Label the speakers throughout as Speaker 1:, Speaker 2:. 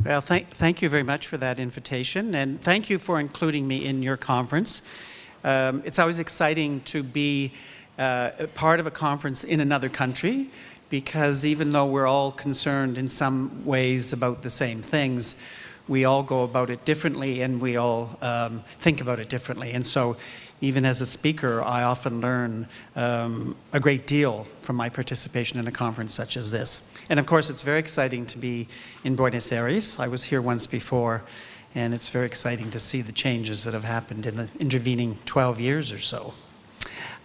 Speaker 1: Well, thank you very much for that invitation, and thank you for including me in your conference. It's always exciting to be part of a conference in another country, because even though we're all concerned in some ways about the same things, we all go about it differently, and we all think about it differently. And so even as a speaker, I often learn a great deal from my participation in a conference such as this. And of course, it's very exciting to be in Buenos Aires. I was here once before, and it's very exciting to see the changes that have happened in the intervening 12 years or so.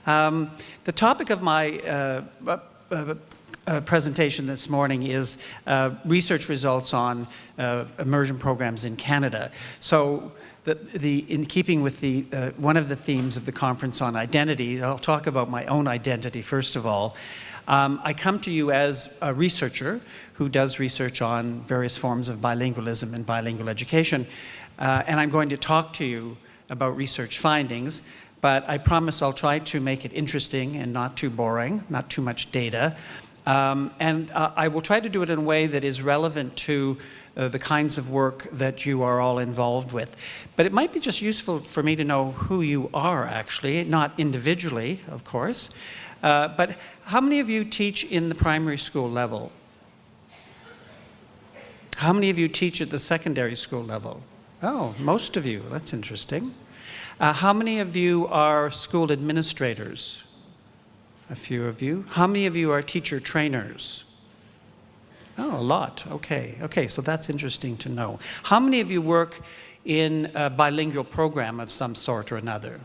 Speaker 1: The topic of my presentation this morning is research results on immersion programs in Canada. So in keeping with one of the themes of the conference on identity, I'll talk about my own identity first of all. I come to you as a researcher who does research on various forms of bilingualism and bilingual education, and I'm going to talk to you about research findings, but I promise I'll try to make it interesting and not too boring, not too much data, and I will try to do it in a way that is relevant to the kinds of work that you are all involved with. But it might be just useful for me to know who you are, actually, not individually, of course. But how many of you teach in the primary school level? How many of you teach at the secondary school level? Oh, most of you. That's interesting. How many of you are school administrators? A few of you. How many of you are teacher trainers? Oh, a lot. Okay. Okay, so that's interesting to know. How many of you work in a bilingual program of some sort or another?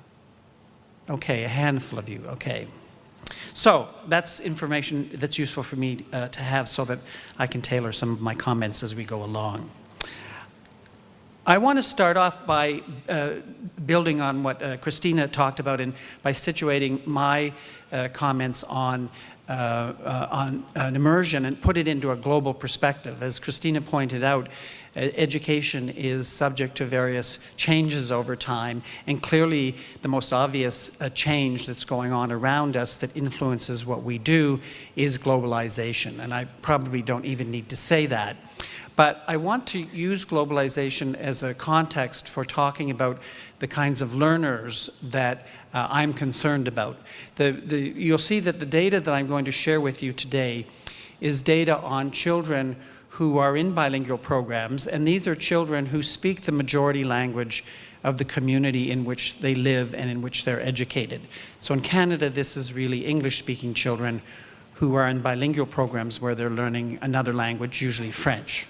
Speaker 1: Okay, a handful of you. Okay. So that's information that's useful for me to have so that I can tailor some of my comments as we go along. I want to start off by building on what Christina talked about and by situating my comments on an immersion and put it into a global perspective. As Christina pointed out, education is subject to various changes over time, and clearly the most obvious change that's going on around us that influences what we do is globalization, and I probably don't even need to say that. But I want to use globalization as a context for talking about the kinds of learners that I'm concerned about. You'll see that the data that I'm going to share with you today is data on children who are in bilingual programs, and these are children who speak the majority language of the community in which they live and in which they're educated. So in Canada, this is really English-speaking children who are in bilingual programs where they're learning another language, usually French.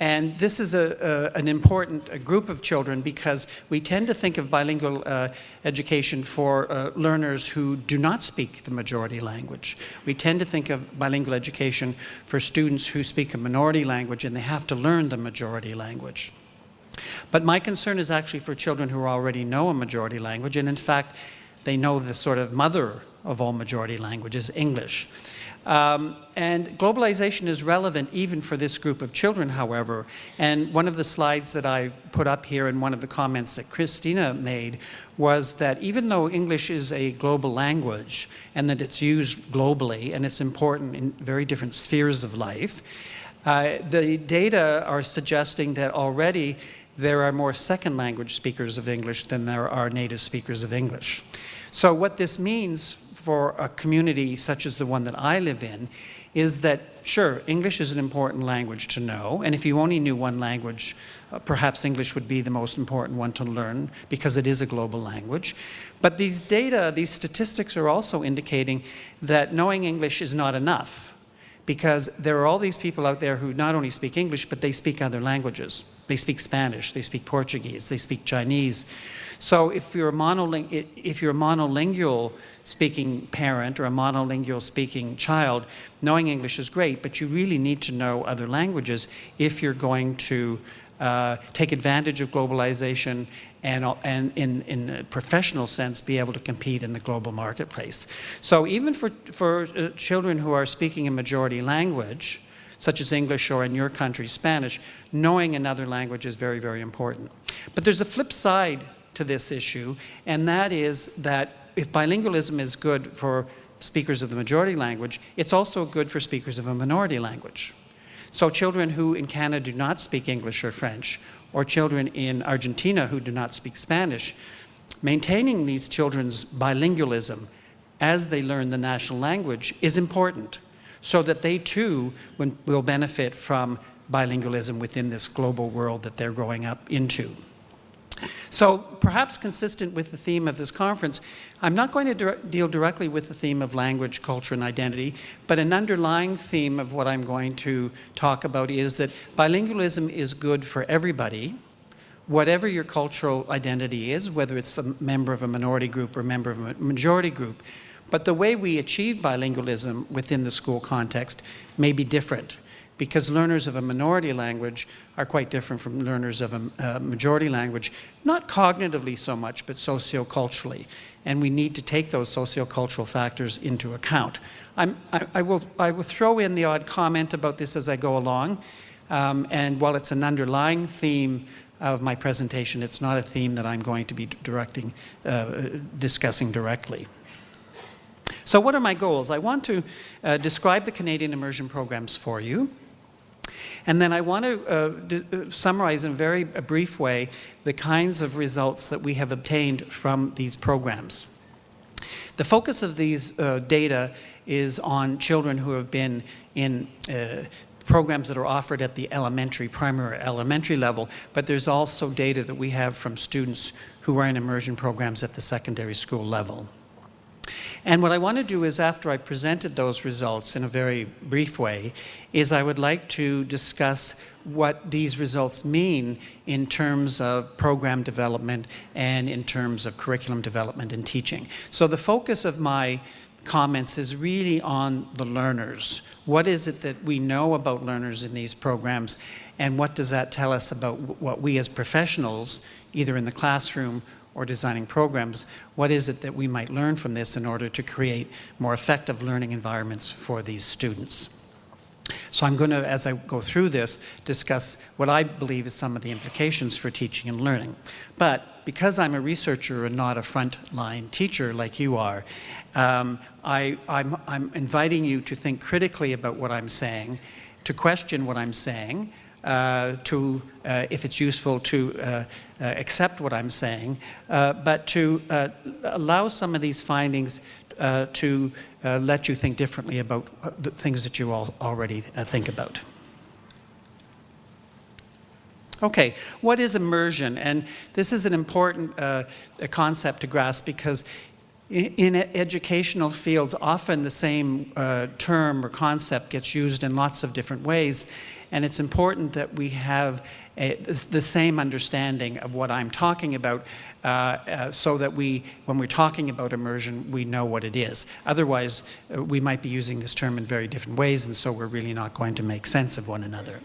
Speaker 1: And this is an important group of children because we tend to think of bilingual education for learners who do not speak the majority language. We tend to think of bilingual education for students who speak a minority language and they have to learn the majority language. But my concern is actually for children who already know a majority language, and in fact, they know the sort of mother of all majority languages, English. And globalization is relevant even for this group of children, however. And one of the slides that I've put up here and one of the comments that Christina made was that even though English is a global language and that it's used globally and it's important in very different spheres of life, the data are suggesting that already there are more second language speakers of English than there are native speakers of English. So what this means for a community such as the one that I live in is that, sure, English is an important language to know, and if you only knew one language, perhaps English would be the most important one to learn because it is a global language. But these data, these statistics are also indicating that knowing English is not enough, because there are all these people out there who not only speak English, but they speak other languages. They speak Spanish, they speak Portuguese, they speak Chinese. So if you're a monolingual speaking parent or a monolingual speaking child, knowing English is great, but you really need to know other languages if you're going to take advantage of globalization and in a professional sense be able to compete in the global marketplace. So even for children who are speaking a majority language, such as English or in your country Spanish, knowing another language is very, very important. But there's a flip side to this issue, and that is that if bilingualism is good for speakers of the majority language, it's also good for speakers of a minority language. So children who in Canada do not speak English or French, or children in Argentina who do not speak Spanish, maintaining these children's bilingualism as they learn the national language is important, so that they too will benefit from bilingualism within this global world that they're growing up into. So perhaps consistent with the theme of this conference, I'm not going to deal directly with the theme of language, culture, and identity, but an underlying theme of what I'm going to talk about is that bilingualism is good for everybody, whatever your cultural identity is, whether it's a member of a minority group or a member of a majority group. But the way we achieve bilingualism within the school context may be different, because learners of a minority language are quite different from learners of a majority language, not cognitively so much, but socioculturally. And we need to take those sociocultural factors into account. I will throw in the odd comment about this as I go along. And while it's an underlying theme of my presentation, it's not a theme that I'm going to be discussing directly. So what are my goals? I want to describe the Canadian immersion programs for you. And then I want to summarize in a very brief way the kinds of results that we have obtained from these programs. The focus of these data is on children who have been in programs that are offered at the primary elementary level, but there's also data that we have from students who are in immersion programs at the secondary school level. And what I want to do is, after I've presented those results in a very brief way, is I would like to discuss what these results mean in terms of program development and in terms of curriculum development and teaching. So the focus of my comments is really on the learners. What is it that we know about learners in these programs, and what does that tell us about what we as professionals, either in the classroom or designing programs, what is it that we might learn from this in order to create more effective learning environments for these students? So I'm going to, as I go through this, discuss what I believe is some of the implications for teaching and learning. But because I'm a researcher and not a frontline teacher like you are, I'm inviting you to think critically about what I'm saying, to question what I'm saying, if it's useful, to accept what I'm saying, but to allow some of these findings to let you think differently about the things that you all already think about. Okay, what is immersion? And this is an important concept to grasp, because in educational fields, often the same term or concept gets used in lots of different ways. And it's important that we have the same understanding of what I'm talking about, so that when we're talking about immersion, we know what it is. Otherwise, we might be using this term in very different ways, and so we're really not going to make sense of one another.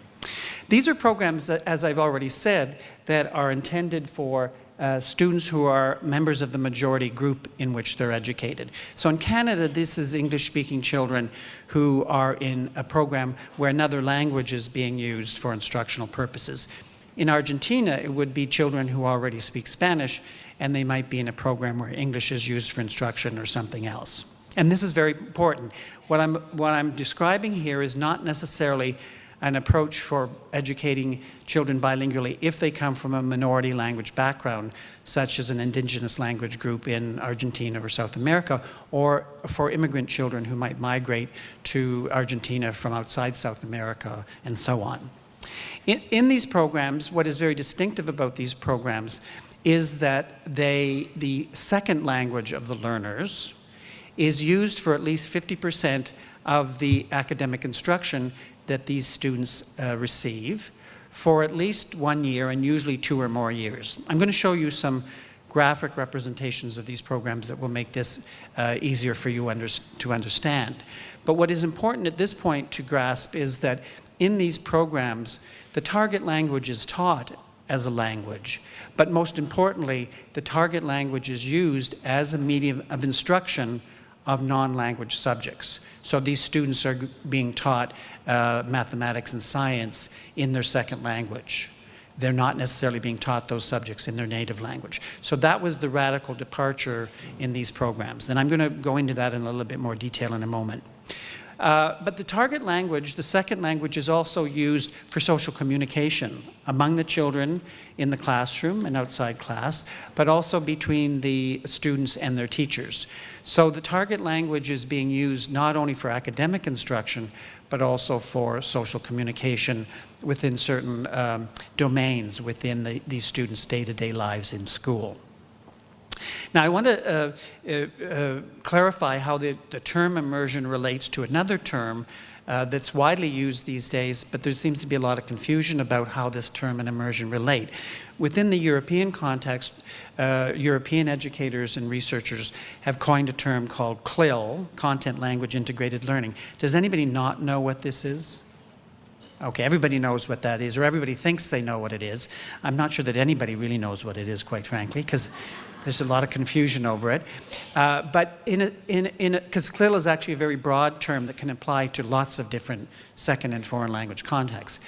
Speaker 1: These are programs that, as I've already said, that are intended for students who are members of the majority group in which they're educated. So in Canada, this is English-speaking children who are in a program where another language is being used for instructional purposes. In Argentina, it would be children who already speak Spanish, and they might be in a program where English is used for instruction or something else. And this is very important. What I'm describing here is not necessarily an approach for educating children bilingually if they come from a minority language background, such as an indigenous language group in Argentina or South America, or for immigrant children who might migrate to Argentina from outside South America, and so on. In these programs, what is very distinctive about these programs is that the second language of the learners is used for at least 50% of the academic instruction that these students receive for at least 1 year, and usually 2 or more years. I'm going to show you some graphic representations of these programs that will make this easier for you to understand. But what is important at this point to grasp is that in these programs, the target language is taught as a language, but most importantly, the target language is used as a medium of instruction of non-language subjects. So these students are being taught mathematics and science in their second language. They're not necessarily being taught those subjects in their native language. So that was the radical departure in these programs. And I'm going to go into that in a little bit more detail in a moment. But the target language, the second language, is also used for social communication among the children in the classroom and outside class, but also between the students and their teachers. So the target language is being used not only for academic instruction, but also for social communication within certain domains within these students' day-to-day lives in school. Now, I want to clarify how the term immersion relates to another term that's widely used these days, but there seems to be a lot of confusion about how this term and immersion relate. Within the European context, European educators and researchers have coined a term called CLIL, Content Language Integrated Learning. Does anybody not know what this is? Okay, everybody knows what that is, or everybody thinks they know what it is. I'm not sure that anybody really knows what it is, quite frankly, because there's a lot of confusion over it. But because CLIL is actually a very broad term that can apply to lots of different second and foreign language contexts.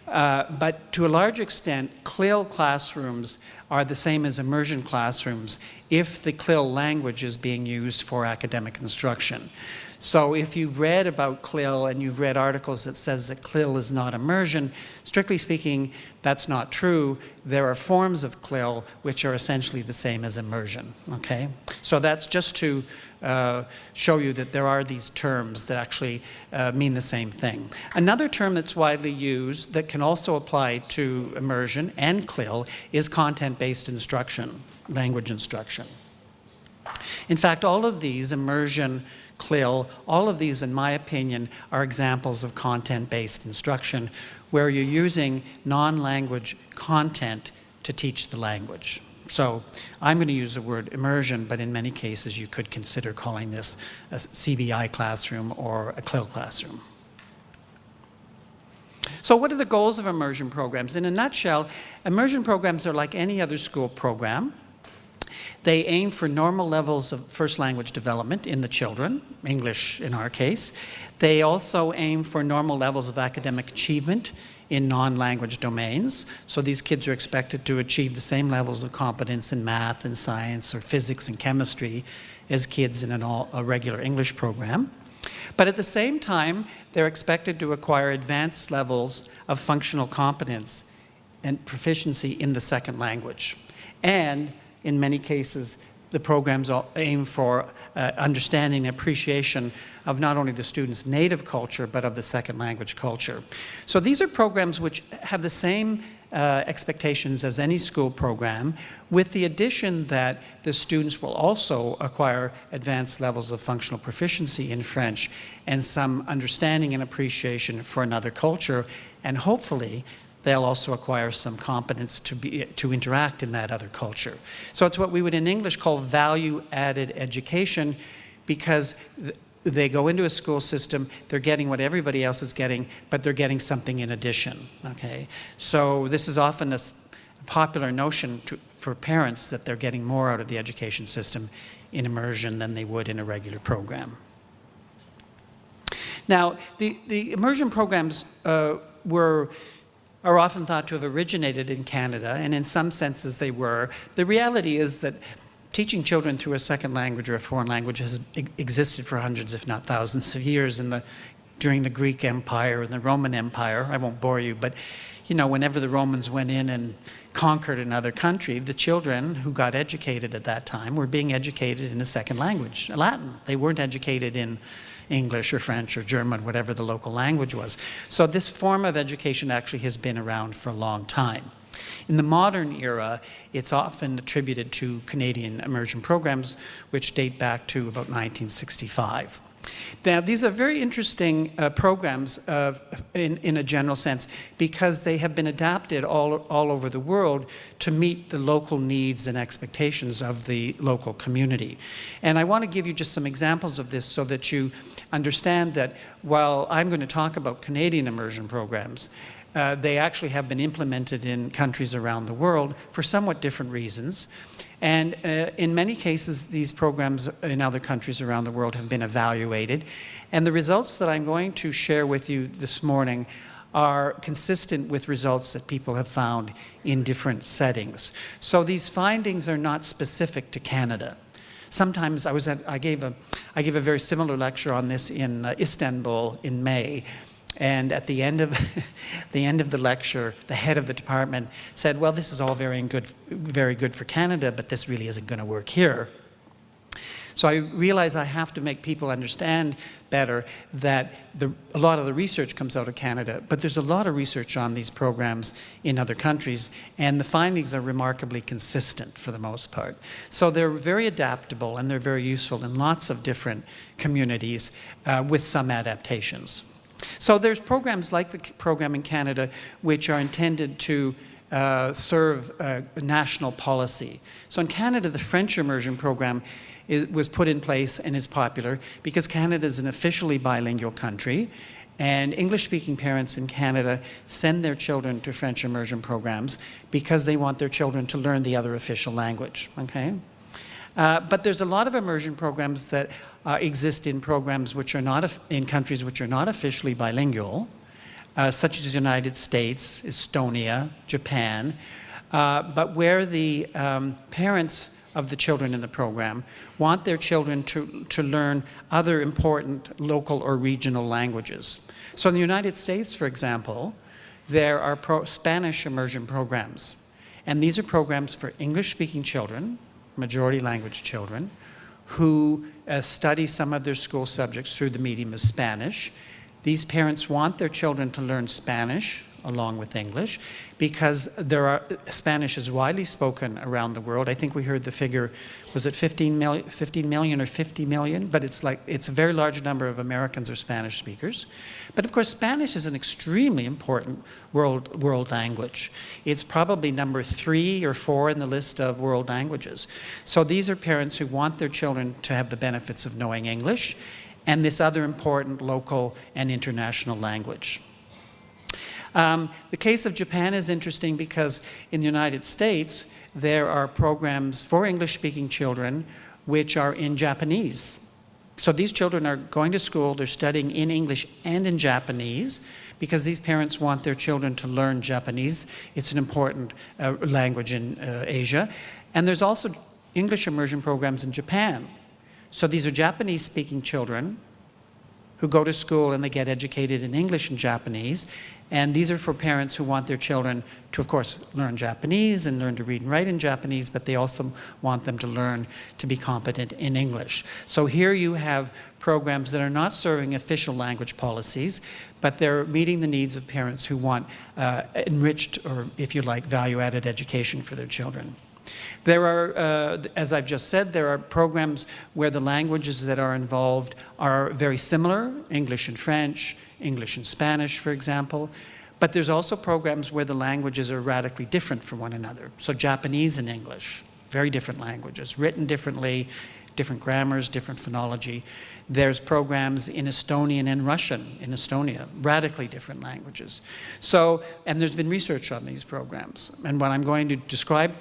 Speaker 1: But to a large extent, CLIL classrooms are the same as immersion classrooms if the CLIL language is being used for academic instruction. So if you've read about CLIL and you've read articles that says that CLIL is not immersion, strictly speaking, that's not true. There are forms of CLIL which are essentially the same as immersion, okay? So that's just to show you that there are these terms that actually mean the same thing. Another term that's widely used that can also apply to immersion and CLIL is content-based instruction, language instruction. In fact, all of these, immersion, CLIL, all of these, in my opinion, are examples of content-based instruction where you're using non-language content to teach the language. So I'm going to use the word immersion, but in many cases you could consider calling this a CBI classroom or a CLIL classroom. So what are the goals of immersion programs? In a nutshell, immersion programs are like any other school program. They aim for normal levels of first language development in the children, English in our case. They also aim for normal levels of academic achievement in non-language domains. So these kids are expected to achieve the same levels of competence in math and science or physics and chemistry as kids in a regular English program. But at the same time, they're expected to acquire advanced levels of functional competence and proficiency in the second language. And in many cases, the programs aim for understanding and appreciation of not only the students' native culture, but of the second language culture. So these are programs which have the same expectations as any school program, with the addition that the students will also acquire advanced levels of functional proficiency in French and some understanding and appreciation for another culture, and hopefully they'll also acquire some competence to interact in that other culture. So it's what we would in English call value-added education, because they go into a school system, they're getting what everybody else is getting, but they're getting something in addition, okay? So this is often a popular notion for parents that they're getting more out of the education system in immersion than they would in a regular program. Now, the immersion programs are often thought to have originated in Canada, and in some senses they were. The reality is that teaching children through a second language or a foreign language has existed for hundreds, if not thousands of years during the Greek Empire and the Roman Empire. I won't bore you, but you know, whenever the Romans went in and conquered another country, the children who got educated at that time were being educated in a second language, Latin. They weren't educated in English or French or German, whatever the local language was. So this form of education actually has been around for a long time. In the modern era, it's often attributed to Canadian immersion programs, which date back to about 1965. Now, these are very interesting programs in a general sense, because they have been adapted all over the world to meet the local needs and expectations of the local community. And I want to give you just some examples of this so that you understand that while I'm going to talk about Canadian immersion programs, they actually have been implemented in countries around the world for somewhat different reasons. And in many cases, these programs in other countries around the world have been evaluated. And the results that I'm going to share with you this morning are consistent with results that people have found in different settings. So these findings are not specific to Canada. Sometimes I gave a very similar lecture on this in Istanbul in May, and at the end of the lecture, the head of the department said, "Well, this is all very good for Canada, but this really isn't going to work here." So I realize I have to make people understand better that a lot of the research comes out of Canada, but there's a lot of research on these programs in other countries, and the findings are remarkably consistent for the most part. So they're very adaptable and they're very useful in lots of different communities with some adaptations. So there's programs like the program in Canada which are intended to serve national policy. So in Canada, the French Immersion program was put in place and is popular because Canada is an officially bilingual country, and English-speaking parents in Canada send their children to French immersion programs because they want their children to learn the other official language, okay? But there's a lot of immersion programs that exist in programs which are not in countries which are not officially bilingual, such as the United States, Estonia, Japan, but where the parents of the children in the program want their children to learn other important local or regional languages. So in the United States, for example, there are Spanish immersion programs. And these are programs for English-speaking children, majority language children, who study some of their school subjects through the medium of Spanish. These parents want their children to learn Spanish along with English because Spanish is widely spoken around the world. I think we heard the figure, was it 15 million or 50 million? But it's a very large number of Americans are Spanish speakers. But of course, Spanish is an extremely important world language. It's probably number 3 or 4 in the list of world languages. So these are parents who want their children to have the benefits of knowing English and this other important local and international language. The case of Japan is interesting because in the United States, there are programs for English-speaking children which are in Japanese. So these children are going to school, they're studying in English and in Japanese because these parents want their children to learn Japanese. It's an important language in Asia. And there's also English immersion programs in Japan. So these are Japanese-speaking children who go to school and they get educated in English and Japanese. And these are for parents who want their children to, of course, learn Japanese and learn to read and write in Japanese, but they also want them to learn to be competent in English. So here you have programs that are not serving official language policies, but they're meeting the needs of parents who want enriched, or if you like, value-added education for their children. There are, as I've just said, there are programs where the languages that are involved are very similar, English and French, English and Spanish, for example. But there's also programs where the languages are radically different from one another. So Japanese and English, very different languages, written differently, different grammars, different phonology. There's programs in Estonian and Russian in Estonia, radically different languages. So, and there's been research on these programs. And what I'm going to describe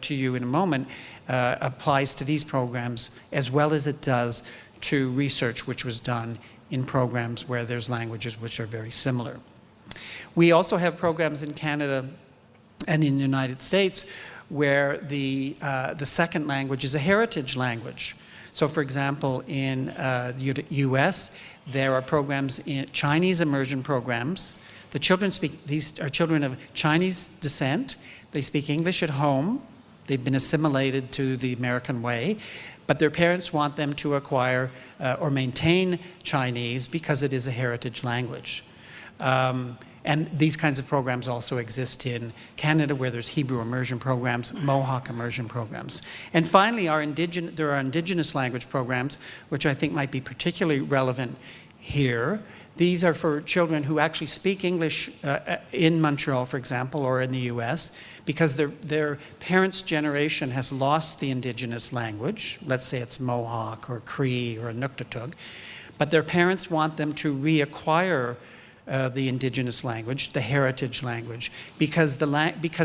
Speaker 1: to you in a moment applies to these programs as well as it does to research which was done in programs where there's languages which are very similar. We also have programs in Canada and in the United States where the second language is a heritage language. So for example, in the US, there are programs in Chinese immersion programs. The children these are children of Chinese descent. They speak English at home. They've been assimilated to the American way, but their parents want them to acquire or maintain Chinese because it is a heritage language. And these kinds of programs also exist in Canada, where there's Hebrew immersion programs, Mohawk immersion programs. And finally, there are indigenous language programs, which I think might be particularly relevant here. These are for children who actually speak English in Montreal, for example, or in the US, because their parents' generation has lost the indigenous language. Let's say it's Mohawk or Cree or Inuktitut. But their parents want them to reacquire the indigenous language, the heritage language, because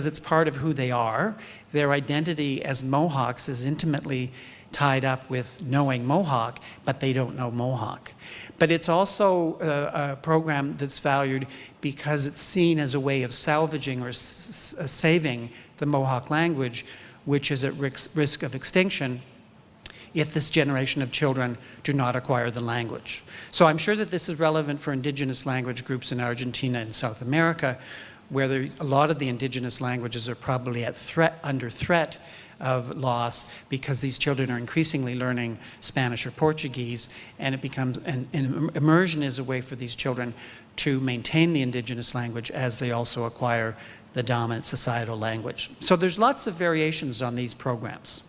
Speaker 1: it's part of who they are. Their identity as Mohawks is intimately tied up with knowing Mohawk, but they don't know Mohawk. But it's also a program that's valued because it's seen as a way of salvaging or saving the Mohawk language, which is at risk of extinction if this generation of children do not acquire the language. So I'm sure that this is relevant for indigenous language groups in Argentina and South America, where a lot of the indigenous languages are probably under threat of loss because these children are increasingly learning Spanish or Portuguese, and it becomes, and immersion is a way for these children to maintain the indigenous language as they also acquire the dominant societal language. So there's lots of variations on these programs.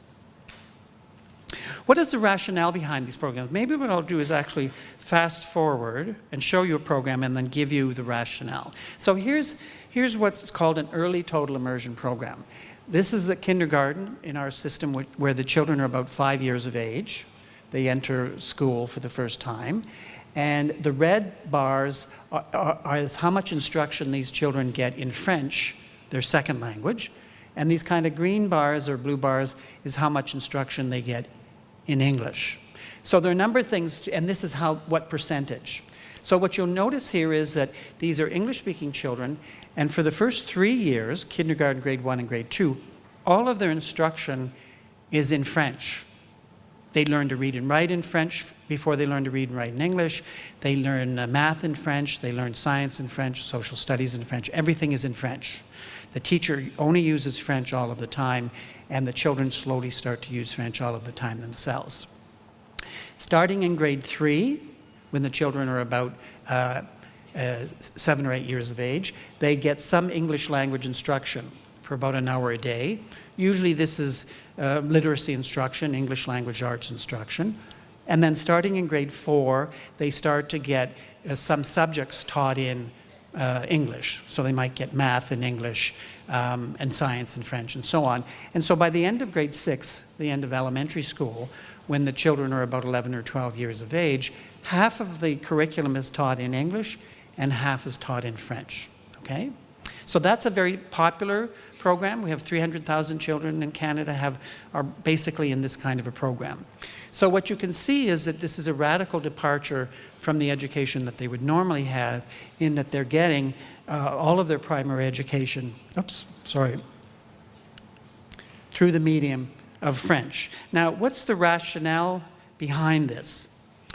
Speaker 1: What is the rationale behind these programs? Maybe what I'll do is actually fast forward and show you a program and then give you the rationale. So here's what's called an early total immersion program. This is a kindergarten in our system where the children are about 5 years of age. They enter school for the first time. And the red bars is how much instruction these children get in French, their second language. And these kind of green bars or blue bars is how much instruction they get in English. So there are a number of things, and this is what percentage. So what you'll notice here is that these are English-speaking children, and for the first 3 years, kindergarten, grade 1 and grade 2, all of their instruction is in French. They learn to read and write in French before they learn to read and write in English. They learn math in French, they learn science in French, social studies in French. Everything is in French. The teacher only uses French all of the time, and the children slowly start to use French all of the time themselves. Starting in grade 3, when the children are about 7 or 8 years of age, they get some English language instruction for about an hour a day. Usually this is literacy instruction, English language arts instruction. And then starting in grade 4, they start to get some subjects taught in English. So they might get math in English and science in French and so on. And so by the end of grade 6, the end of elementary school, when the children are about 11 or 12 years of age, half of the curriculum is taught in English and half is taught in French, okay? So that's a very popular program. We have 300,000 children in Canada are basically in this kind of a program. So what you can see is that this is a radical departure from the education that they would normally have, in that they're getting all of their primary education, through the medium of French. Now, what's the rationale behind this?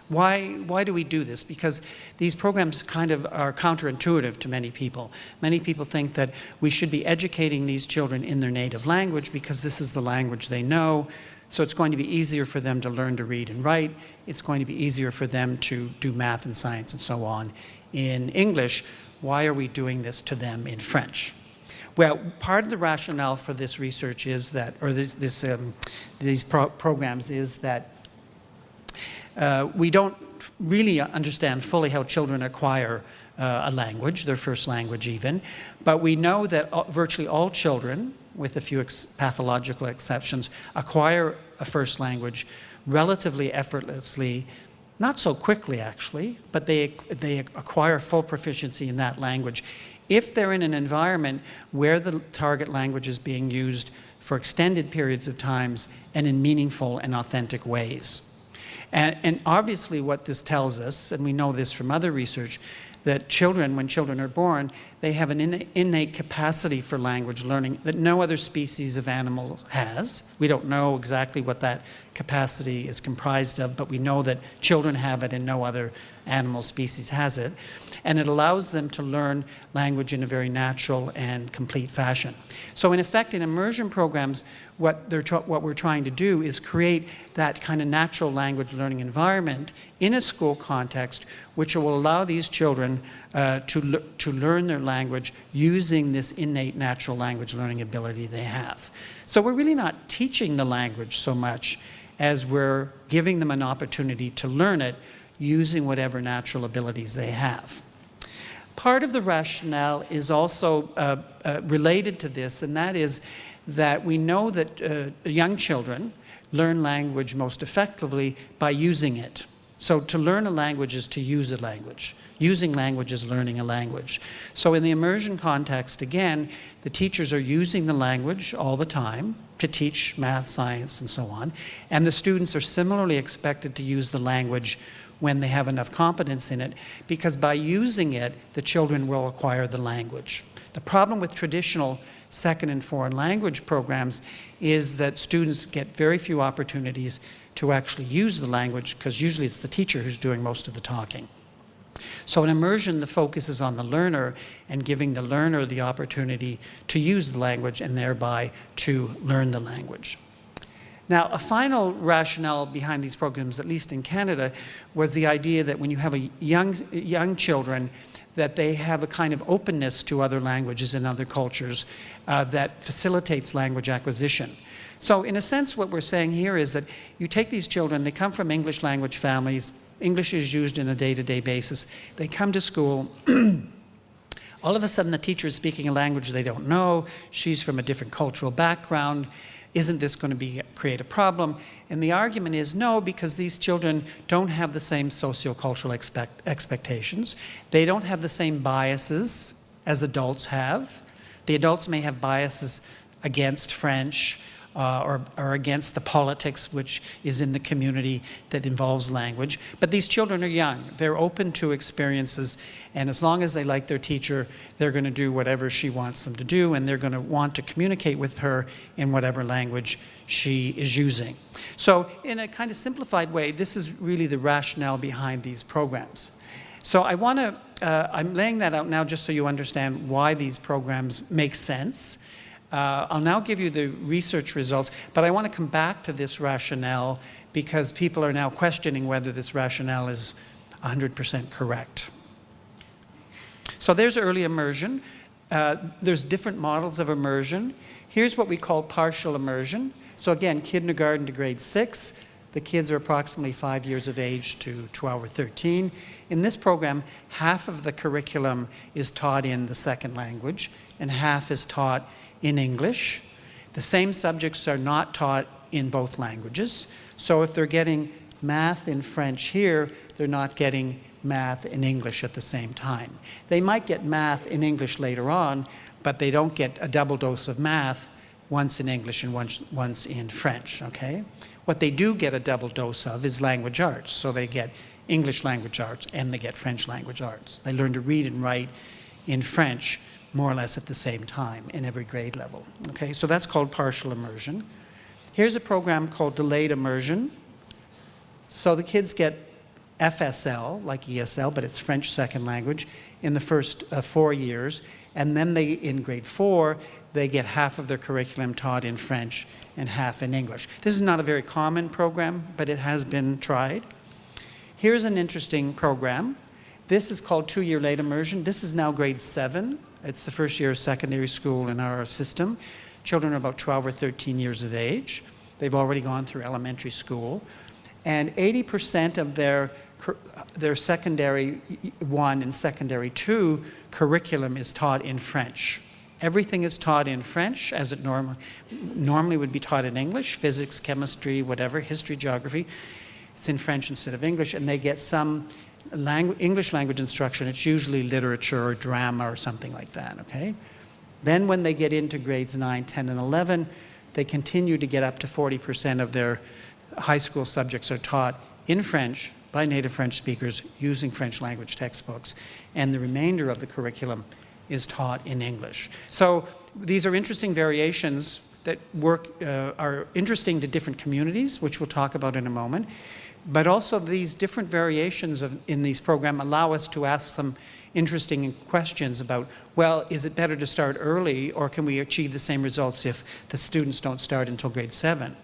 Speaker 1: Why do we do this? Because these programs kind of are counterintuitive to many people. Many people think that we should be educating these children in their native language because this is the language they know. So it's going to be easier for them to learn to read and write. It's going to be easier for them to do math and science and so on in English. Why are we doing this to them in French? Well, part of the rationale for this research is that, or these programs is that we don't really understand fully how children acquire a language, their first language even, but we know that virtually all children, with a few pathological exceptions, acquire a first language relatively effortlessly, not so quickly actually, but they acquire full proficiency in that language if they're in an environment where the target language is being used for extended periods of times and in meaningful and authentic ways. And obviously what this tells us, and we know this from other research, that children, when children are born, they have an innate capacity for language learning that no other species of animal has. We don't know exactly what that capacity is comprised of, but we know that children have it and no other animal species has it. And it allows them to learn language in a very natural and complete fashion. So in effect, in immersion programs, what we're trying to do is create that kind of natural language learning environment in a school context, which will allow these children to learn their language using this innate natural language learning ability they have. So we're really not teaching the language so much as we're giving them an opportunity to learn it using whatever natural abilities they have. Part of the rationale is also related to this, and that is that we know that young children learn language most effectively by using it. So to learn a language is to use a language. Using language is learning a language. So in the immersion context, again, the teachers are using the language all the time to teach math, science, and so on. And the students are similarly expected to use the language when they have enough competence in it, because by using it, the children will acquire the language. The problem with traditional second and foreign language programs is that students get very few opportunities to actually use the language, because usually it's the teacher who's doing most of the talking. So in immersion, the focus is on the learner and giving the learner the opportunity to use the language and thereby to learn the language. Now, a final rationale behind these programs, at least in Canada, was the idea that when you have young children, that they have a kind of openness to other languages and other cultures that facilitates language acquisition. So in a sense, what we're saying here is that you take these children, they come from English language families, English is used on a day-to-day basis, they come to school, all of a sudden the teacher is speaking a language they don't know, she's from a different cultural background, isn't this going to create a problem? And the argument is no, because these children don't have the same sociocultural expectations. They don't have the same biases as adults have. The adults may have biases against French or against the politics which is in the community that involves language. But these children are young. They're open to experiences, and as long as they like their teacher, they're going to do whatever she wants them to do, and they're going to want to communicate with her in whatever language she is using. So in a kind of simplified way, this is really the rationale behind these programs. So I'm laying that out now just so you understand why these programs make sense. I'll now give you the research results, but I want to come back to this rationale because people are now questioning whether this rationale is 100% correct. So there's early immersion. There's different models of immersion. Here's what we call partial immersion. So again, kindergarten to grade 6. The kids are approximately 5 years of age to 12 or 13. In this program, half of the curriculum is taught in the second language and half is taught in English. The same subjects are not taught in both languages. So if they're getting math in French here, they're not getting math in English at the same time. They might get math in English later on, but they don't get a double dose of math, once in English and once in French, okay? What they do get a double dose of is language arts. So they get English language arts and they get French language arts. They learn to read and write in French more or less at the same time in every grade level. Okay, so that's called partial immersion. Here's a program called delayed immersion. So the kids get FSL, like ESL, but it's French second language, in the first 4 years. And then in grade 4, they get half of their curriculum taught in French and half in English. This is not a very common program, but it has been tried. Here's an interesting program. This is called 2-year late immersion. This is now grade 7. It's the first year of secondary school in our system. Children are about 12 or 13 years of age. They've already gone through elementary school. And 80% of their secondary 1 and secondary 2 curriculum is taught in French. Everything is taught in French, as it normally would be taught in English, physics, chemistry, whatever, history, geography. It's in French instead of English, and they get some English language instruction. It's usually literature or drama or something like that, okay? Then when they get into grades 9, 10, and 11, they continue to get up to 40% of their high school subjects are taught in French by native French speakers using French language textbooks, and the remainder of the curriculum is taught in English. So these are interesting variations that are interesting to different communities, which we'll talk about in a moment. But also these different variations in these programs allow us to ask some interesting questions about, well, is it better to start early, or can we achieve the same results if the students don't start until grade 7?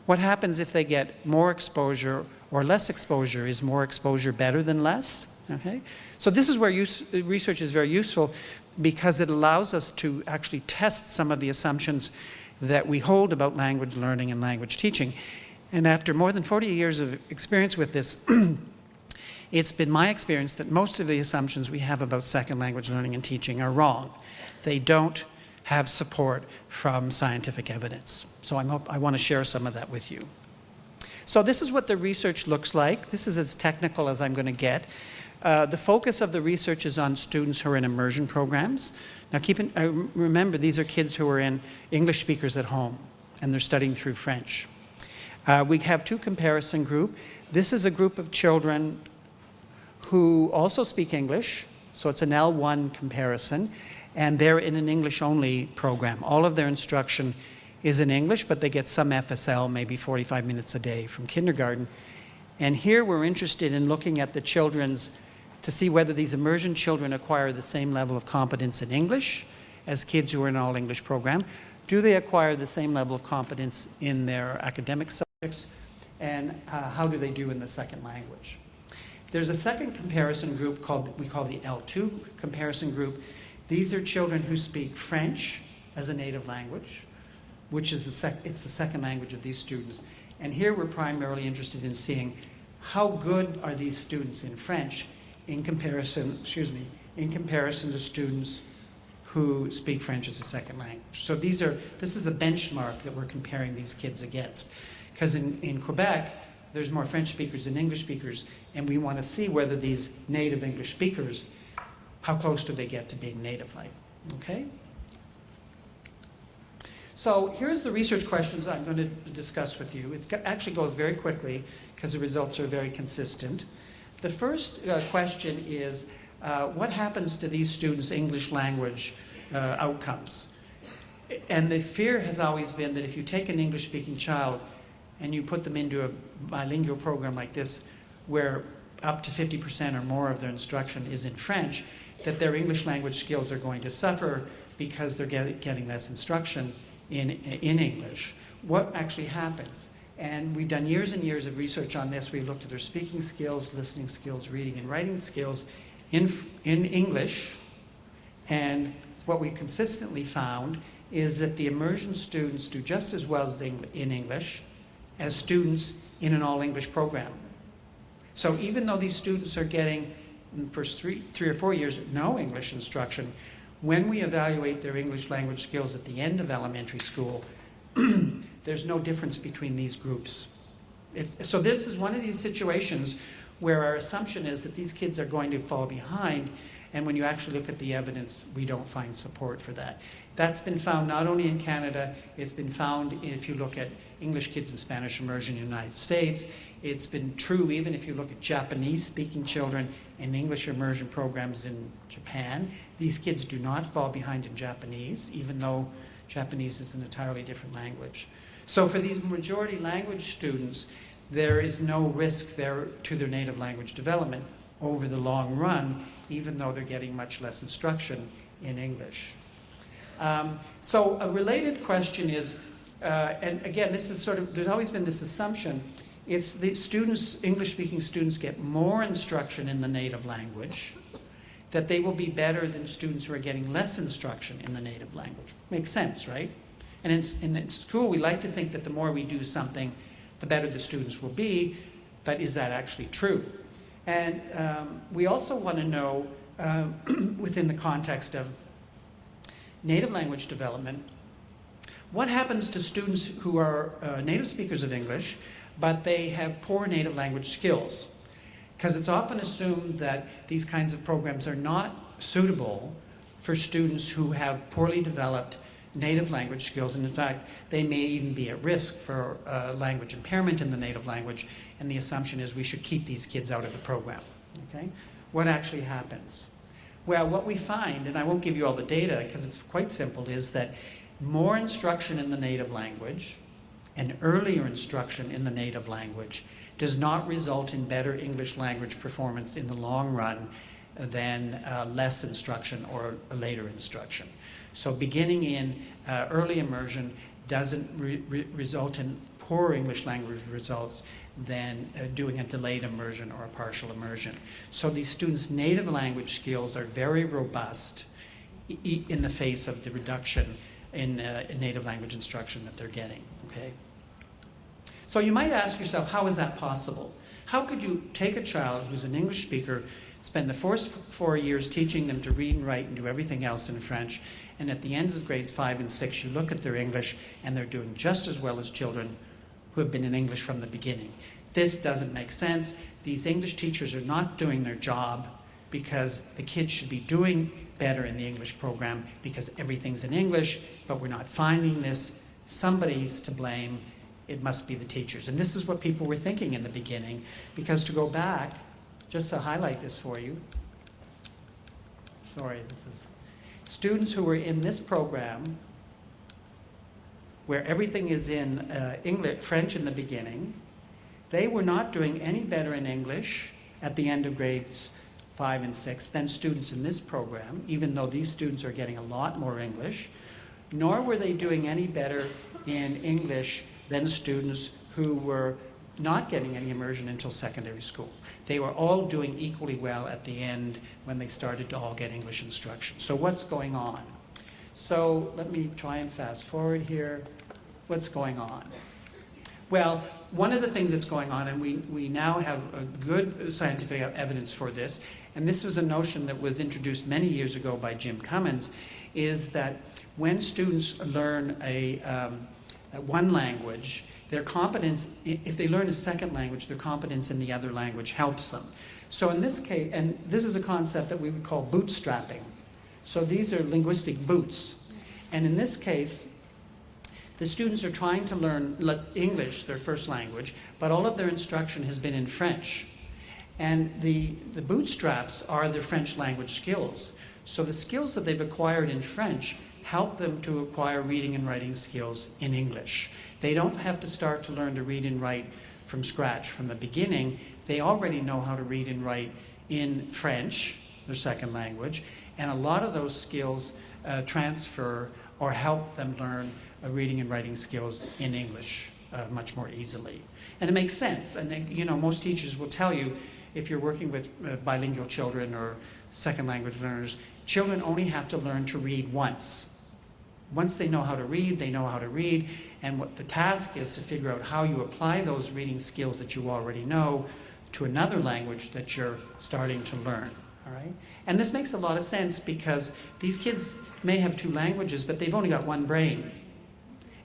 Speaker 1: What happens if they get more exposure or less exposure? Is more exposure better than less? Okay? So this is where research is very useful, because it allows us to actually test some of the assumptions that we hold about language learning and language teaching. And after more than 40 years of experience with this, it's been my experience that most of the assumptions we have about second language learning and teaching are wrong. They don't have support from scientific evidence. So I want to share some of that with you. So this is what the research looks like. This is as technical as I'm going to get. The focus of the research is on students who are in immersion programs. Now remember, these are kids who are in English speakers at home, and they're studying through French. We have 2 comparison groups. This is a group of children who also speak English, so it's an L1 comparison, and they're in an English-only program. All of their instruction is in English, but they get some FSL, maybe 45 minutes a day from kindergarten. And here we're interested in looking at the children's, to see whether these immersion children acquire the same level of competence in English as kids who are in an all-English program. Do they acquire the same level of competence in their academic subjects? And how do they do in the second language? There's a second comparison group we call the L2 comparison group. These are children who speak French as a native language, which is it's the second language of these students. And here we're primarily interested in seeing how good are these students in French in comparison to students who speak French as a second language. So this is a benchmark that we're comparing these kids against. Because in Quebec, there's more French speakers than English speakers, and we want to see whether these native English speakers, how close do they get to being native-like, okay? So here's the research questions I'm going to discuss with you. It actually goes very quickly because the results are very consistent. The first question is, what happens to these students' English language outcomes? And the fear has always been that if you take an English-speaking child and you put them into a bilingual program like this, where up to 50% or more of their instruction is in French, that their English language skills are going to suffer because they're getting less instruction in English. What actually happens? And we've done years and years of research on this. We've looked at their speaking skills, listening skills, reading and writing skills in English. And what we consistently found is that the immersion students do just as well as in English as students in an all-English program. So even though these students are getting, in the first three or 4 years, no English instruction, when we evaluate their English language skills at the end of elementary school, there's no difference between these groups. So this is one of these situations where our assumption is that these kids are going to fall behind, and when you actually look at the evidence, we don't find support for that. That's been found not only in Canada, it's been found if you look at English kids in Spanish immersion in the United States. It's been true even if you look at Japanese-speaking children in English immersion programs in Japan. These kids do not fall behind in Japanese, even though Japanese is an entirely different language. So for these majority language students, there is no risk there to their native language development over the long run, even though they're getting much less instruction in English. So a related question is, and again, this is sort of, there's always been this assumption, if the students, English-speaking students, get more instruction in the native language, that they will be better than students who are getting less instruction in the native language. Makes sense, right? And in school, we like to think that the more we do something, the better the students will be, but is that actually true? And we also want to know, within the context of native language development, what happens to students who are native speakers of English, but they have poor native language skills? Because it's often assumed that these kinds of programs are not suitable for students who have poorly developed native language skills, and in fact, they may even be at risk for language impairment in the native language, and the assumption is we should keep these kids out of the program, okay? What actually happens? Well, what we find, and I won't give you all the data because it's quite simple, is that more instruction in the native language and earlier instruction in the native language does not result in better English language performance in the long run than less instruction or later instruction. So beginning in early immersion doesn't result in poorer English language results than doing a delayed immersion or a partial immersion. So these students' native language skills are very robust in the face of the reduction in native language instruction that they're getting, okay? So you might ask yourself, how is that possible? How could you take a child who's an English speaker, spend the first 4 years teaching them to read and write and do everything else in French, and at the ends of grades 5 and 6, you look at their English and they're doing just as well as children who have been in English from the beginning? This doesn't make sense. These English teachers are not doing their job because the kids should be doing better in the English program because everything's in English, but we're not finding this. Somebody's to blame. It must be the teachers. And this is what people were thinking in the beginning, because to go back, just to highlight this for you, sorry, this is students who were in this program where everything is in English, French in the beginning. They were not doing any better in English at the end of grades 5 and 6 than students in this program, even though these students are getting a lot more English, nor were they doing any better in English than students who were not getting any immersion until secondary school. They were all doing equally well at the end when they started to all get English instruction. So what's going on? So let me try and fast forward here. What's going on? Well, one of the things that's going on, and we now have a good scientific evidence for this, and this was a notion that was introduced many years ago by Jim Cummins, is that when students learn one language, their competence, if they learn a second language, their competence in the other language helps them. So in this case, and this is a concept that we would call bootstrapping. So these are linguistic boots. And in this case, the students are trying to learn English, their first language, but all of their instruction has been in French. And the bootstraps are their French language skills. So the skills that they've acquired in French help them to acquire reading and writing skills in English. They don't have to start to learn to read and write from scratch, from the beginning. They already know how to read and write in French, their second language, and a lot of those skills transfer or help them learn reading and writing skills in English much more easily. And it makes sense. And you know, most teachers will tell you, if you're working with bilingual children or second language learners, children only have to learn to read once. Once they know how to read, they know how to read, and what the task is to figure out how you apply those reading skills that you already know to another language that you're starting to learn. All right? And this makes a lot of sense because these kids may have two languages, but they've only got one brain.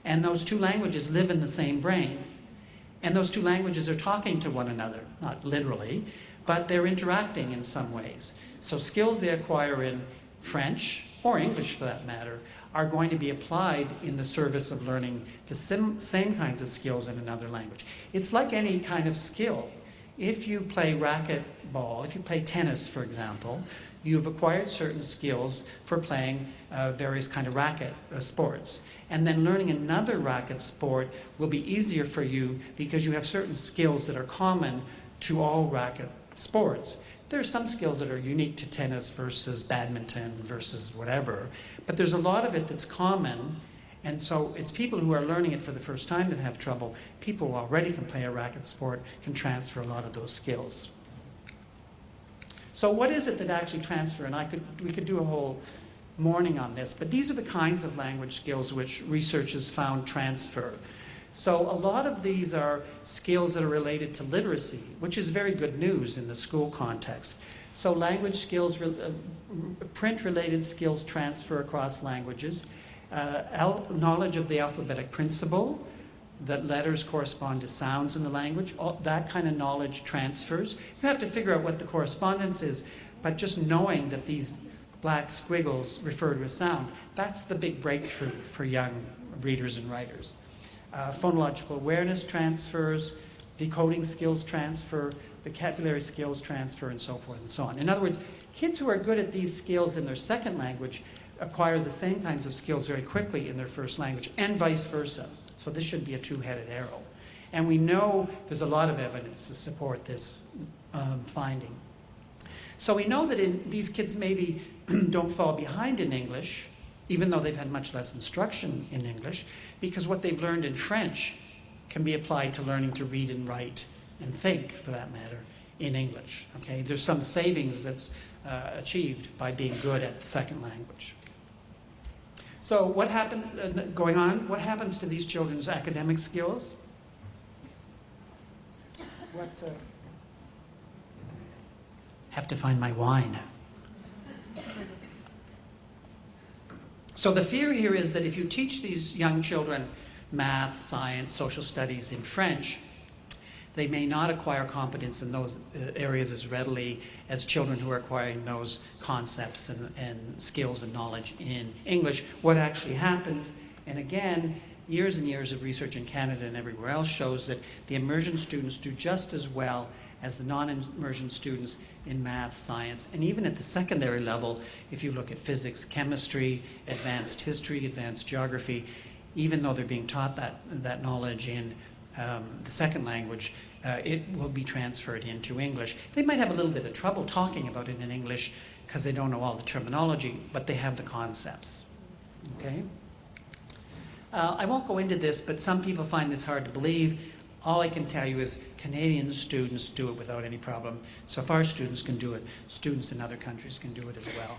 Speaker 1: And those two languages live in the same brain. And those two languages are talking to one another, not literally, but they're interacting in some ways. So skills they acquire in French, or English for that matter, are going to be applied in the service of learning the same kinds of skills in another language. It's like any kind of skill. If you play racquetball, if you play tennis, for example, you've acquired certain skills for playing various kind of racket sports. And then learning another racket sport will be easier for you because you have certain skills that are common to all racket sports. There are some skills that are unique to tennis versus badminton versus whatever, but there's a lot of it that's common, and so it's people who are learning it for the first time that have trouble. People who already can play a racket sport can transfer a lot of those skills. So what is it that actually transfer? And we could do a whole morning on this, but these are the kinds of language skills which research has found transfer. So a lot of these are skills that are related to literacy, which is very good news in the school context. So language skills, print-related skills transfer across languages, knowledge of the alphabetic principle, that letters correspond to sounds in the language, all that kind of knowledge transfers. You have to figure out what the correspondence is, but just knowing that these black squiggles refer to a sound, that's the big breakthrough for young readers and writers. Phonological awareness transfers, decoding skills transfer, vocabulary skills transfer, and so forth and so on. In other words, kids who are good at these skills in their second language acquire the same kinds of skills very quickly in their first language, and vice versa. So this should be a two-headed arrow. And we know there's a lot of evidence to support this finding. So we know that these kids maybe don't fall behind in English, even though they've had much less instruction in English, because what they've learned in French can be applied to learning to read and write and think, for that matter, in English. Okay? There's some savings that's achieved by being good at the second language. So what happened, going on, what happens to these children's academic skills? Have to find my wine. So the fear here is that if you teach these young children math, science, social studies in French, they may not acquire competence in those areas as readily as children who are acquiring those concepts and skills and knowledge in English. What actually happens, and again, years and years of research in Canada and everywhere else shows that the immersion students do just as well as the non-immersion students in math, science, and even at the secondary level, if you look at physics, chemistry, advanced history, advanced geography, even though they're being taught that knowledge in the second language, it will be transferred into English. They might have a little bit of trouble talking about it in English because they don't know all the terminology, but they have the concepts. Okay? I won't go into this, but some people find this hard to believe. All I can tell you is Canadian students do it without any problem. So if our students can do it, students in other countries can do it as well.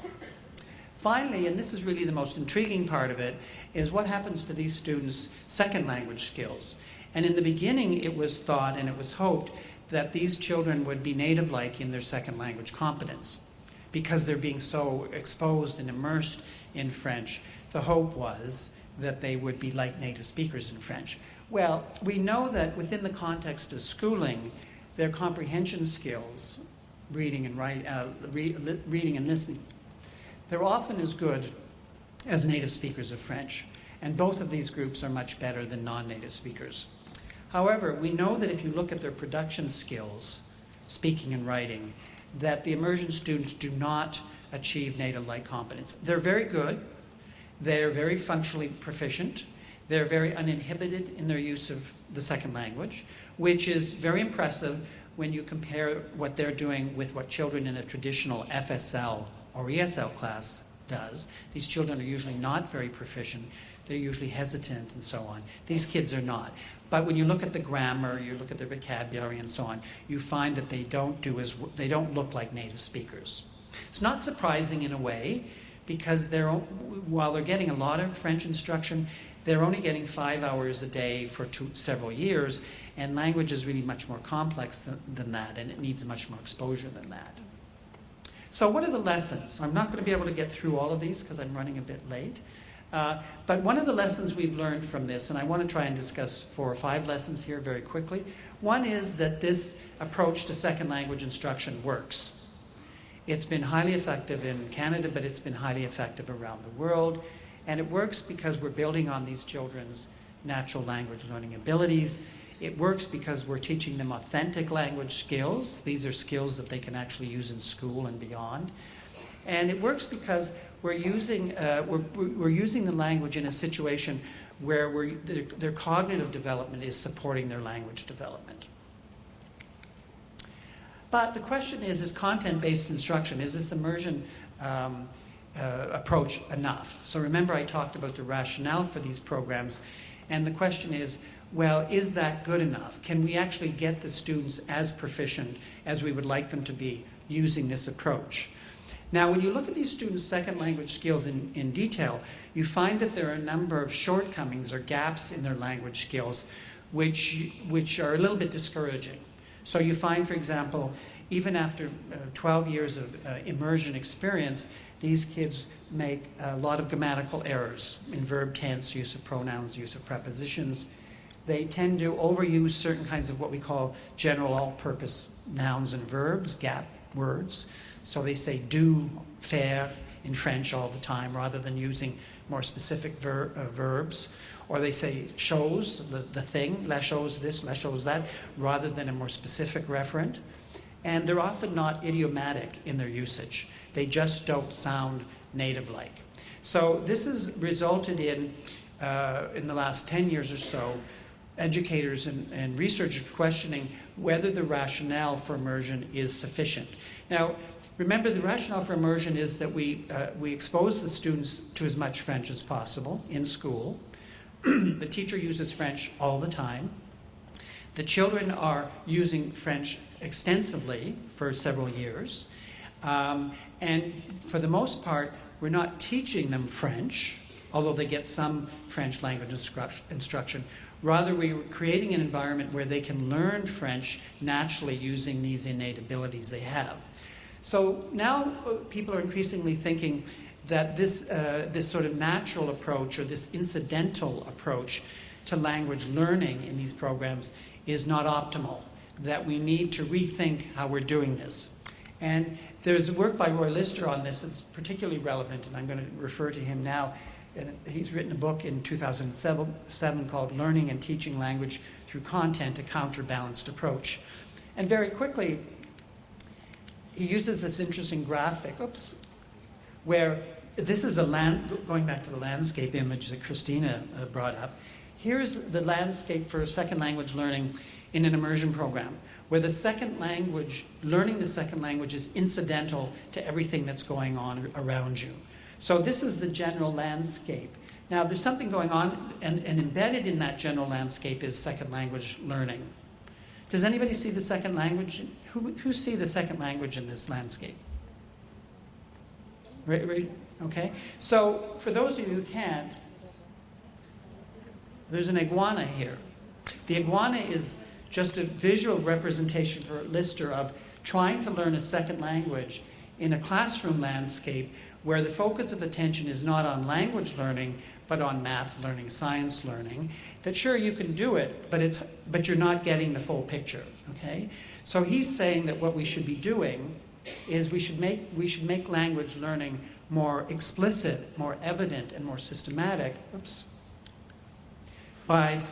Speaker 1: Finally, and this is really the most intriguing part of it, is what happens to these students' second language skills. And in the beginning, it was thought and it was hoped that these children would be native-like in their second language competence. Because they're being so exposed and immersed in French, the hope was that they would be like native speakers in French. Well, we know that within the context of schooling, their comprehension skills, reading and listening, they're often as good as native speakers of French. And both of these groups are much better than non-native speakers. However, we know that if you look at their production skills, speaking and writing, that the immersion students do not achieve native-like competence. They're very good. They're very functionally proficient. They're very uninhibited in their use of the second language, which is very impressive when you compare what they're doing with what children in a traditional FSL or ESL class does. These children are usually not very proficient. They're usually hesitant and so on. These kids are not. But when you look at the grammar, you look at the vocabulary and so on, you find that they don't look like native speakers. It's not surprising in a way, because while they're getting a lot of French instruction, they're only getting 5 hours a day for several years, and language is really much more complex than that, and it needs much more exposure than that. So what are the lessons? I'm not going to be able to get through all of these because I'm running a bit late. But one of the lessons we've learned from this, and I want to try and discuss 4 or 5 lessons here very quickly. One is that this approach to second language instruction works. It's been highly effective in Canada, but it's been highly effective around the world. And it works because we're building on these children's natural language learning abilities. It works because we're teaching them authentic language skills. These are skills that they can actually use in school and beyond. And it works because we're using the language in a situation where their cognitive development is supporting their language development. But the question is content-based instruction, is this immersion approach enough? So remember I talked about the rationale for these programs, and the question is, well, is that good enough? Can we actually get the students as proficient as we would like them to be using this approach? Now, when you look at these students' second language skills in detail, you find that there are a number of shortcomings or gaps in their language skills which are a little bit discouraging. So you find, for example, even after 12 years of immersion experience, these kids make a lot of grammatical errors in verb tense, use of pronouns, use of prepositions. They tend to overuse certain kinds of what we call general all-purpose nouns and verbs, gap words. So they say do, faire in French all the time rather than using more specific verbs. Or they say chose, the thing, la chose this, la chose that, rather than a more specific referent. And they're often not idiomatic in their usage. They just don't sound native-like. So this has resulted in the last 10 years or so, educators and researchers questioning whether the rationale for immersion is sufficient. Now, remember, the rationale for immersion is that we expose the students to as much French as possible in school. The teacher uses French all the time. The children are using French extensively for several years. And for the most part, we're not teaching them French, although they get some French language instruction. Rather, we're creating an environment where they can learn French naturally using these innate abilities they have. So now people are increasingly thinking that this sort of natural approach or this incidental approach to language learning in these programs is not optimal, that we need to rethink how we're doing this. And there's work by Roy Lister on this that's particularly relevant, and I'm going to refer to him now. And he's written a book in 2007 called Learning and Teaching Language Through Content, a Counterbalanced Approach. And very quickly, he uses this interesting graphic, where this is going back to the landscape image that Christina brought up. Here's the landscape for second language learning in an immersion program, where the second language, learning the second language is incidental to everything that's going on around you. So this is the general landscape. Now there's something going on, and embedded in that general landscape is second language learning. Does anybody see the second language? Who see the second language in this landscape? Right, okay. So for those of you who can't, there's an iguana here. The iguana is just a visual representation for Lister of trying to learn a second language in a classroom landscape where the focus of attention is not on language learning, but on math learning, science learning. That sure, you can do it, but you're not getting the full picture, okay? So he's saying that what we should be doing is we should make language learning more explicit, more evident, and more systematic. Oops. By,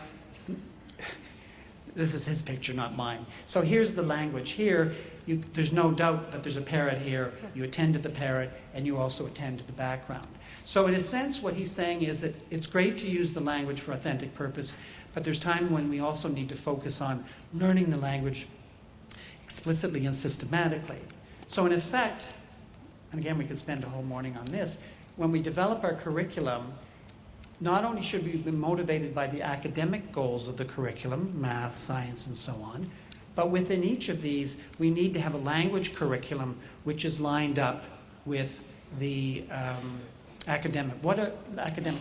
Speaker 1: this is his picture, not mine. So here's the language. Here, there's no doubt that there's a parrot here. You attend to the parrot, and you also attend to the background. So in a sense, what he's saying is that it's great to use the language for authentic purpose, but there's time when we also need to focus on learning the language explicitly and systematically. So in effect, and again, we could spend a whole morning on this, when we develop our curriculum, not only should we be motivated by the academic goals of the curriculum, math, science, and so on, but within each of these, we need to have a language curriculum which is lined up with the academic.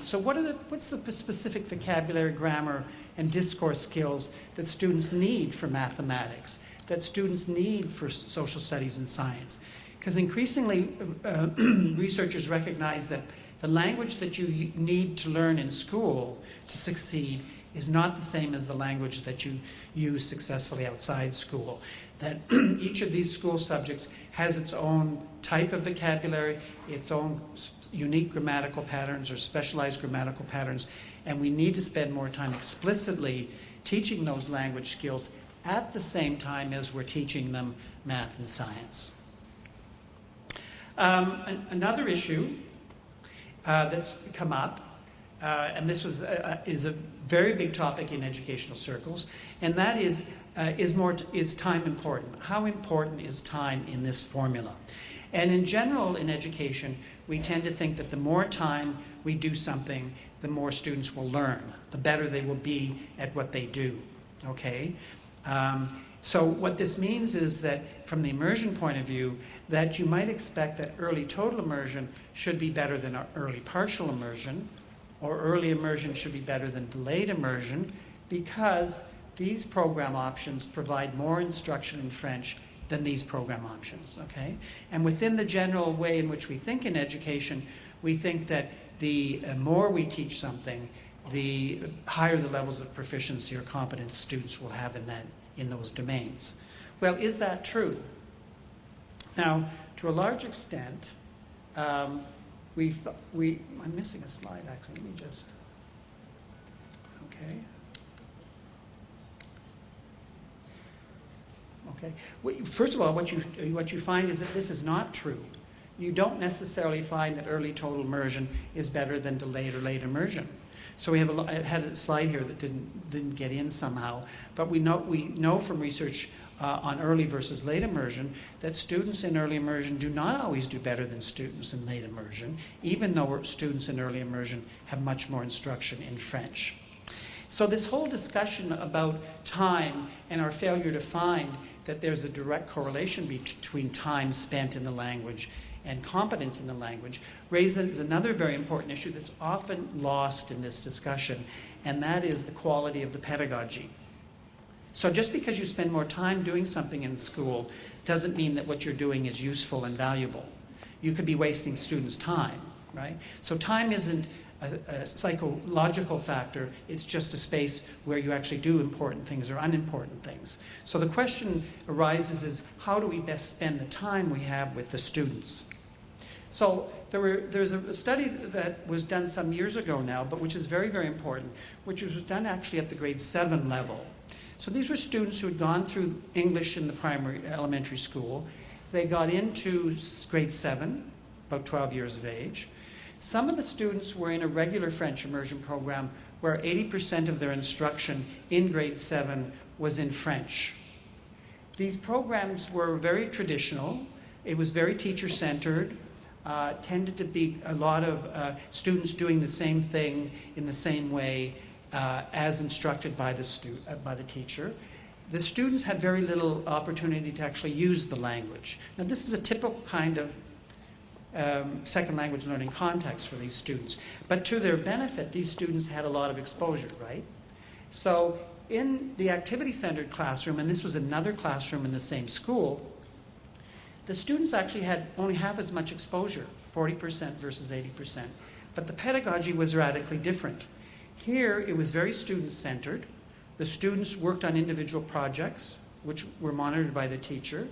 Speaker 1: So what's the specific vocabulary, grammar, and discourse skills that students need for mathematics, that students need for social studies and science? Because increasingly, researchers recognize that the language that you need to learn in school to succeed is not the same as the language that you use successfully outside school. That each of these school subjects has its own type of vocabulary, its own unique grammatical patterns or specialized grammatical patterns, and we need to spend more time explicitly teaching those language skills at the same time as we're teaching them math and science. Another issue that's come up, and this is a very big topic in educational circles, and that is time important? How important is time in this formula? And in general, in education, we tend to think that the more time we do something, the more students will learn, the better they will be at what they do, okay? So what this means is that from the immersion point of view, that you might expect that early total immersion should be better than early partial immersion, or early immersion should be better than delayed immersion, because these program options provide more instruction in French than these program options, okay? And within the general way in which we think in education, we think that the more we teach something, the higher the levels of proficiency or competence students will have in those domains. Well, is that true? Now, to a large extent, I'm missing a slide actually, let me just, okay. Okay. Well, first of all, what you find is that this is not true. You don't necessarily find that early total immersion is better than delayed or late immersion. So I had a slide here that didn't get in somehow, but we know from research on early versus late immersion that students in early immersion do not always do better than students in late immersion, even though students in early immersion have much more instruction in French. So this whole discussion about time and our failure to find that there's a direct correlation between time spent in the language and competence in the language raises another very important issue that's often lost in this discussion, and that is the quality of the pedagogy. So just because you spend more time doing something in school doesn't mean that what you're doing is useful and valuable. You could be wasting students' time, right? So time isn't a psychological factor, it's just a space where you actually do important things or unimportant things. So the question arises is, how do we best spend the time we have with the students? So there's a study that was done some years ago now, but which is very, very important, which was done actually at the grade 7 level. So these were students who had gone through English in the elementary school. They got into grade 7, about 12 years of age. Some of the students were in a regular French immersion program where 80% of their instruction in grade 7 was in French. These programs were very traditional. It was very teacher-centered, tended to be a lot of students doing the same thing in the same way as instructed by the teacher. The students had very little opportunity to actually use the language. Now, this is a typical kind of second language learning context for these students. But to their benefit, these students had a lot of exposure, right? So in the activity-centered classroom, and this was another classroom in the same school, the students actually had only half as much exposure, 40% versus 80%. But the pedagogy was radically different. Here, it was very student-centered. The students worked on individual projects, which were monitored by the teacher.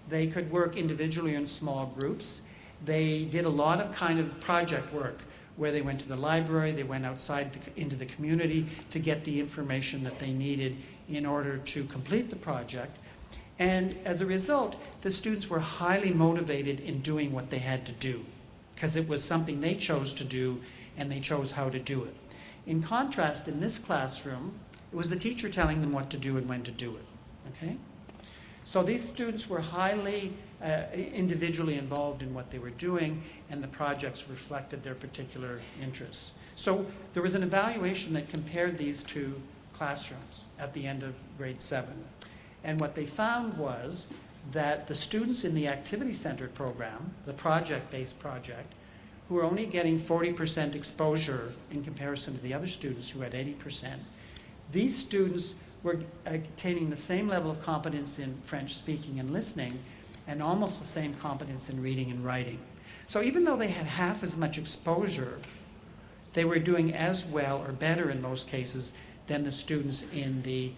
Speaker 1: They could work individually or in small groups. They did a lot of kind of project work where they went to the library, they went outside into the community to get the information that they needed in order to complete the project. And as a result, the students were highly motivated in doing what they had to do because it was something they chose to do and they chose how to do it. In contrast, in this classroom, it was the teacher telling them what to do and when to do it, okay? So these students were highly individually involved in what they were doing, and the projects reflected their particular interests. So there was an evaluation that compared these two classrooms at the end of grade 7. And what they found was that the students in the activity-centered program, the project-based project, who were only getting 40% exposure in comparison to the other students who had 80%, these students were attaining the same level of competence in French speaking and listening and almost the same competence in reading and writing. So even though they had half as much exposure, they were doing as well or better in most cases than the students in the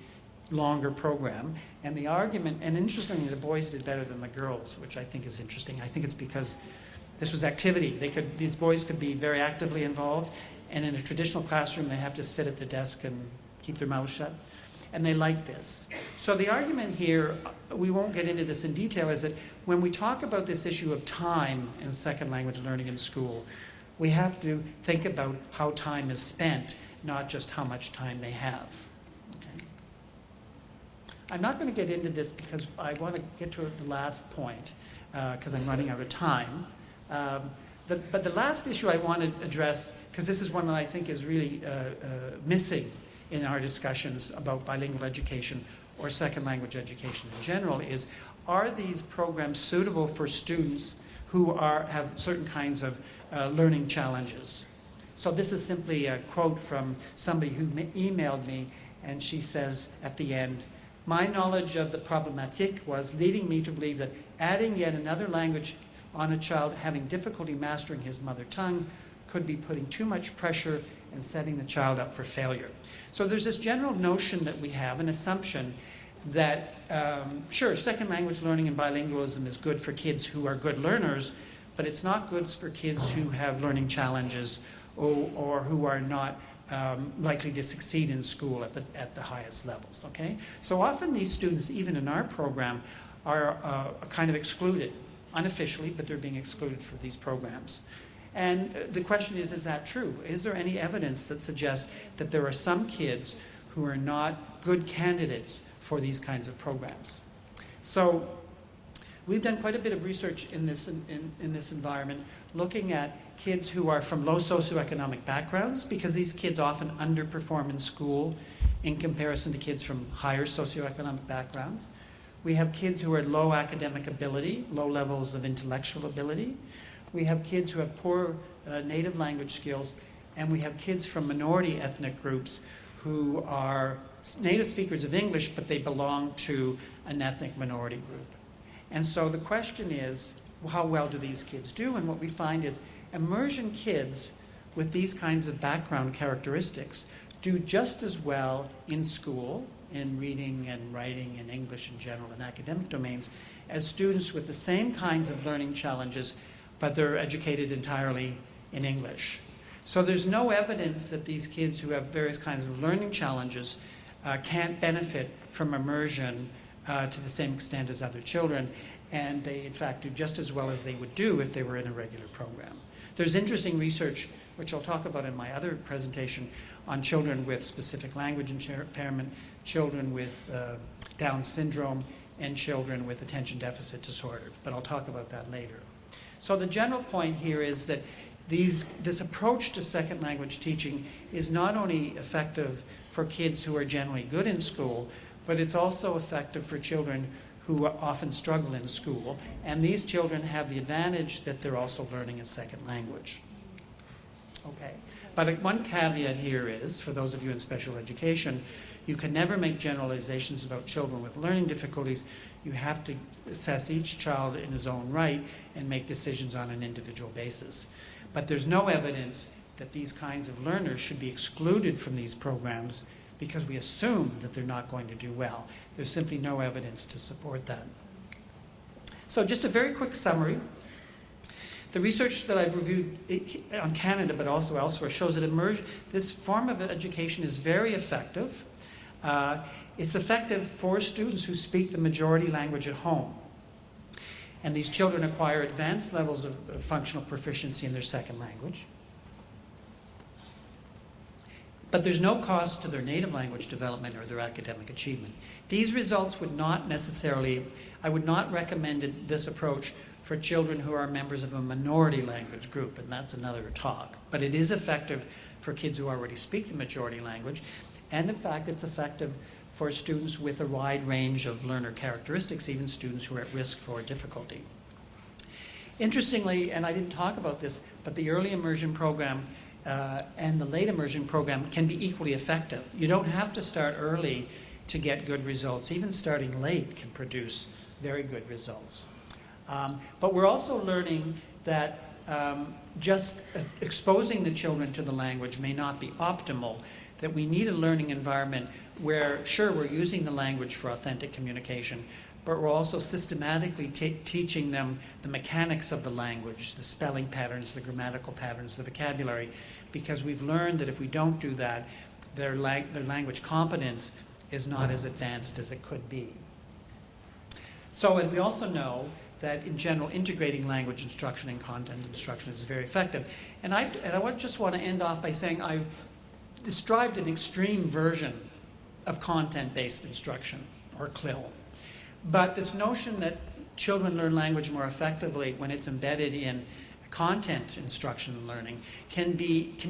Speaker 1: longer program. And the argument, and interestingly, the boys did better than the girls, which I think is interesting. I think it's because this was activity. These boys could be very actively involved, and in a traditional classroom, they have to sit at the desk and keep their mouths shut. And they like this. So the argument here, we won't get into this in detail, is that when we talk about this issue of time in second language learning in school, we have to think about how time is spent, not just how much time they have. Okay? I'm not going to get into this because I want to get to the last point, because I'm running out of time. But the last issue I want to address, because this is one that I think is really missing in our discussions about bilingual education or second language education in general, is are these programs suitable for students who have certain kinds of learning challenges? So this is simply a quote from somebody who emailed me, and she says at the end, "My knowledge of the problematique was leading me to believe that adding yet another language on a child having difficulty mastering his mother tongue could be putting too much pressure and setting the child up for failure." So there's this general notion that we have, an assumption that, sure, second language learning and bilingualism is good for kids who are good learners, but it's not good for kids who have learning challenges or who are not likely to succeed in school at the highest levels, okay? So often these students, even in our program, are kind of excluded, unofficially, but they're being excluded for these programs. And the question is that true? Is there any evidence that suggests that there are some kids who are not good candidates for these kinds of programs? So we've done quite a bit of research in this environment, looking at kids who are from low socioeconomic backgrounds, because these kids often underperform in school in comparison to kids from higher socioeconomic backgrounds. We have kids who are low academic ability, low levels of intellectual ability. We have kids who have poor native language skills, and we have kids from minority ethnic groups who are native speakers of English, but they belong to an ethnic minority group. And so the question is, how well do these kids do? And what we find is immersion kids with these kinds of background characteristics do just as well in school, in reading and writing and English in general and academic domains, as students with the same kinds of learning challenges, but they're educated entirely in English. So there's no evidence that these kids who have various kinds of learning challenges can't benefit from immersion to the same extent as other children, and they in fact do just as well as they would do if they were in a regular program. There's interesting research, which I'll talk about in my other presentation, on children with specific language impairment, children with Down syndrome, and children with attention deficit disorder. But I'll talk about that later. So the general point here is that this approach to second language teaching is not only effective for kids who are generally good in school, but it's also effective for children who often struggle in school. And these children have the advantage that they're also learning a second language. Okay, but one caveat here is, for those of you in special education, you can never make generalizations about children with learning difficulties. You have to assess each child in his own right and make decisions on an individual basis. But there's no evidence that these kinds of learners should be excluded from these programs because we assume that they're not going to do well. There's simply no evidence to support that. So just a very quick summary. The research that I've reviewed on Canada, but also elsewhere, shows that this form of education is very effective. It's effective for students who speak the majority language at home. And these children acquire advanced levels of functional proficiency in their second language. But there's no cost to their native language development or their academic achievement. These results would not necessarily, I would not recommend this approach for children who are members of a minority language group, and that's another talk. But it is effective for kids who already speak the majority language, and in fact it's effective for students with a wide range of learner characteristics, even students who are at risk for difficulty. Interestingly, and I didn't talk about this, but the early immersion program and the late immersion program can be equally effective. You don't have to start early to get good results. Even starting late can produce very good results. But we're also learning that just exposing the children to the language may not be optimal, that we need a learning environment where, sure, we're using the language for authentic communication, but we're also systematically teaching them the mechanics of the language, the spelling patterns, the grammatical patterns, the vocabulary, because we've learned that if we don't do that, their language competence is not as advanced as it could be. So, and we also know that in general, integrating language instruction and content instruction is very effective. And I just want to end off by saying I've described an extreme version of content-based instruction, or CLIL. But this notion that children learn language more effectively when it's embedded in content instruction and learning can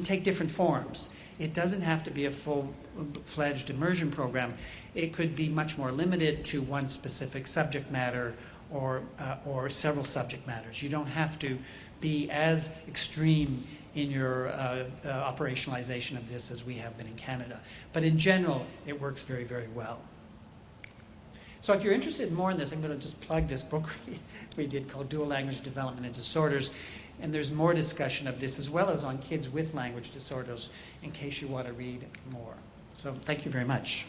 Speaker 1: take different forms. It doesn't have to be a full-fledged immersion program. It could be much more limited to one specific subject matter or several subject matters. You don't have to be as extreme in your operationalization of this as we have been in Canada. But in general, it works very, very well. So if you're interested more in this, I'm going to just plug this book we did called Dual Language Development and Disorders. And there's more discussion of this as well as on kids with language disorders in case you want to read more. So thank you very much.